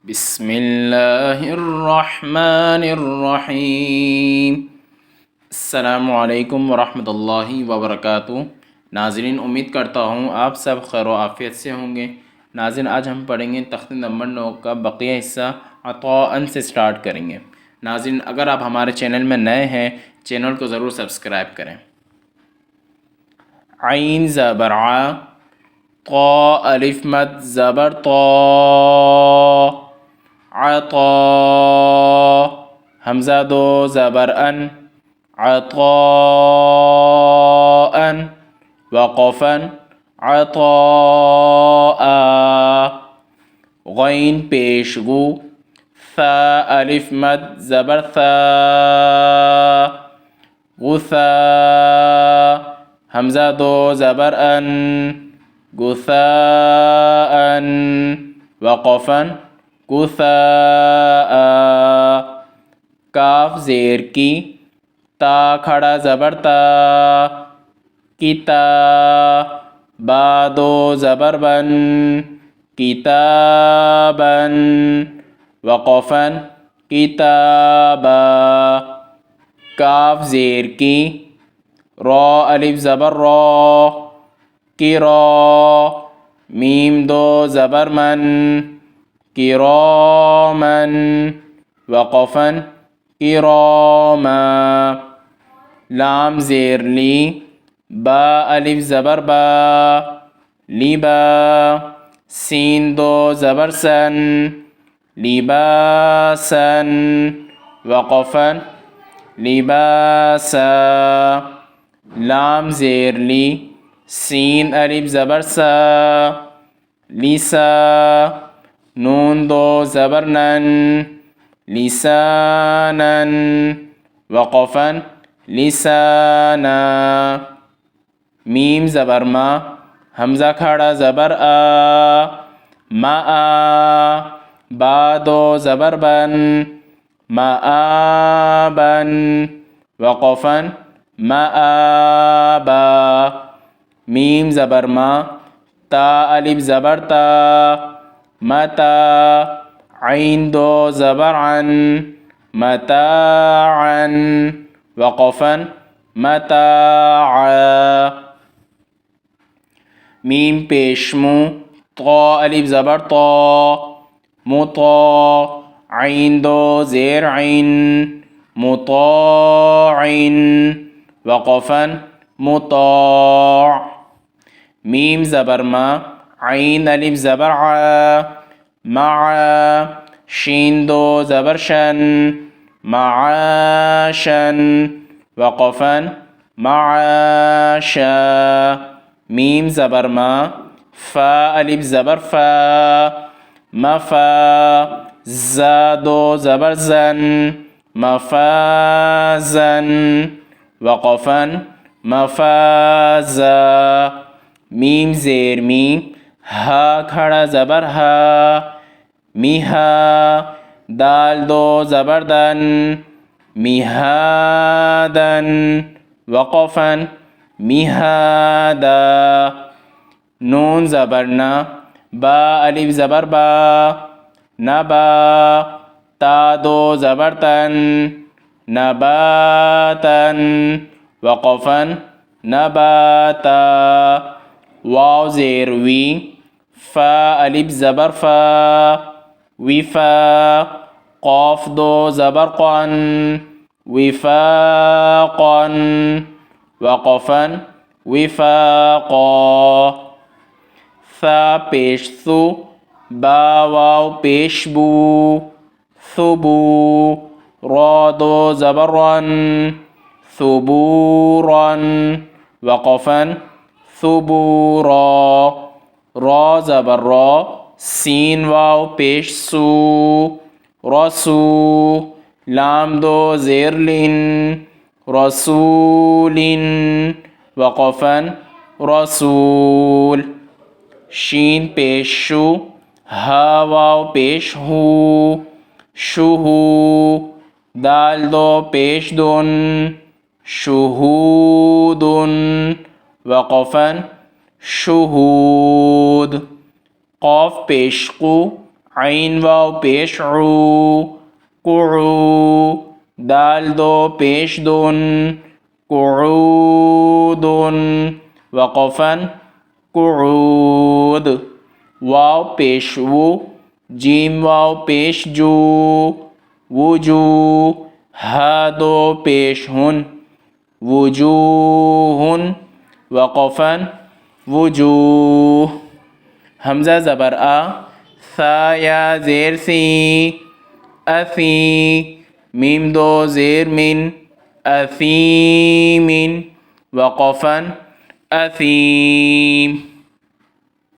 बिस्मिल्लाहिर्रहमानिर्रहीम। अस्सलामु अलैकुम वरहमतुल्लाहि वबरकातुहू। नाज़रीन, उम्मीद करता हूँ आप सब खैर व आफ़ियत से होंगे। नाज़रीन, आज हम पढ़ेंगे तख़्त नंबर 9 का बक़िया हिस्सा अताअन से स्टार्ट करेंगे। नाज़रीन, अगर आप हमारे चैनल में नए हैं, चैनल को ज़रूर सब्सक्राइब करें। आइन ज़बर आ, क़ा अलिफ मद ज़बर ता, अता, हमज़ा दो ज़बर अन, अताअन, वक़फ़न, अताआ, गैन पेश गू, सा अलिफ मद ज़बर सा, गुसा, हमज़ा दो ज़बर अन, गुसाअन, वक़फ़न, गुसाआ, काफ ज़ेर की, ता खड़ा ज़बर ता, किता, बा दो ज़बर बन, किताबन, वक़फ़न, किताबा, काफ ज़ेर की, रॉ अलिफ ज़बर रॉ, किरा, मीम दो ज़बर मन, किरामन, वक़फ़न, किरामा, लाम ज़ेर ली, बा अलिफ ज़बर बा, लिबा, सीन दो ज़बर सन, लिबासन, वक़फ़न, लिबासा, लाम ज़ेर ली, सीन अलिफ ज़बर सा, लिसा, नून दो ज़बर नन, लिसानन, वक़फ़न, लिसाना, मीम ज़बर मा, हमज़ा खड़ा ज़बर आ, मा, बा दो ज़बर बन, माआबन, वक़फ़न, माआबा, मीम ज़बर मा, ता अलिफ ज़बर ता, मता, आइन दो ज़बर अन, मताअन, वक़फ़न, मताआ, मीम पेशमू, ता अलिफ ज़बर ता, मुता, आइन दो ज़ेर आइन, मुताइन, वक़फ़न, मुताअ, मीम ज़बर मा, आइन अलिफ ज़बर आ, मआ, शीन दो ज़बर शन, मआशन, वक़फ़न, मआशा, मीम ज़बर मा, फ़ा अलिफ ज़बर फ़ा, मफ़ा, ज़ा दो ज़बर ज़न, मफ़ाज़न, वक़फ़न, मफ़ाज़ा, मीम ज़ेर मी, हा खड़ा ज़बर हा, मिहा, दाल दो ज़बर दन, मिहादन, वक़फ़न, मिहादा, नून ज़बर ना, बा अलिफ ज़बर बा, नबा, ता दो ज़बर तन, नबातन, वक़फ़न, नबाता, वाव ज़ेर वी, फ़ा अलिफ ज़बर फ़ा, विफ़ा, क़ाफ दो ज़बर क़न, विफ़ाक़न, वक़फ़न, विफ़ाक़ा, सा पेश सु, बा वाव पेश बू, सुबू, रॉ दो ज़बर रन, सुबूरन, वक़फ़न, सुबूरा, रॉ ज़बर रॉ, सीन वाव पेश सू, रसू, लाम दो ज़ेर लिन, रसूलिन, वक़फ़न, रसूल, शीन पेश शू, हा वाव पेश हू, शुहू, दाल दो पेश दुन, शुहूदुन, वक़फ़न, शुहूद, क़ाफ पेश क़ू, आइन वाव पेश ऊ, कुऊ, दाल दो पेश दुन, कुऊदुन, वक़फ़न कुऊद, वाव पेश वू, जीम वाव पेश जू, वुजू, हा दो पेश हुन, वुजूहुन, वक़फ़न वुजूह। हमज़ा ज़बर आ, सा या ज़ेर सी, असी, मीम दो ज़ेर मिन, असीमिन, वक़फ़न असीम।